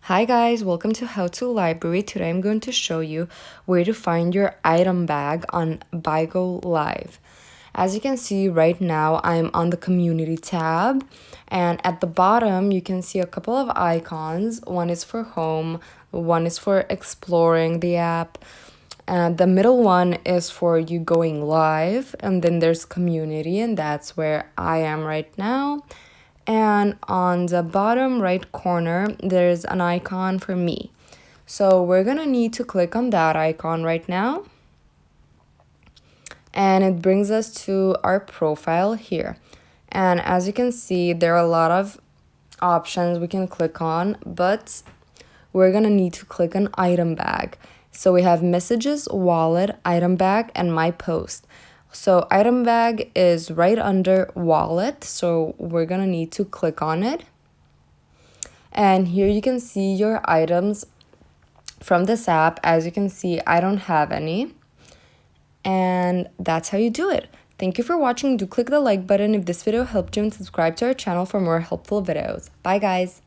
Hi guys, welcome to How to Library. Today I'm going to show you where to find your item bag on Bigo Live. As you can see right now, I'm on the community tab, and at the bottom you can see a couple of icons. One is for home, one is for exploring the app, and the middle one is for you going live, and then there's community, and that's where I am right now. And on the bottom right corner, there's an icon for me. So we're gonna need to click on that icon right now. And it brings us to our profile here. And as you can see, there are a lot of options we can click on, but we're gonna need to click on item bag. So we have messages, wallet, item bag, and my post. So item bag is right under wallet, so we're gonna need to click on it. And here you can see your items from this app. As you can see, I don't have any. And that's how you do it. Thank you for watching. Do click the like button if this video helped you, and subscribe to our channel for more helpful videos. Bye guys!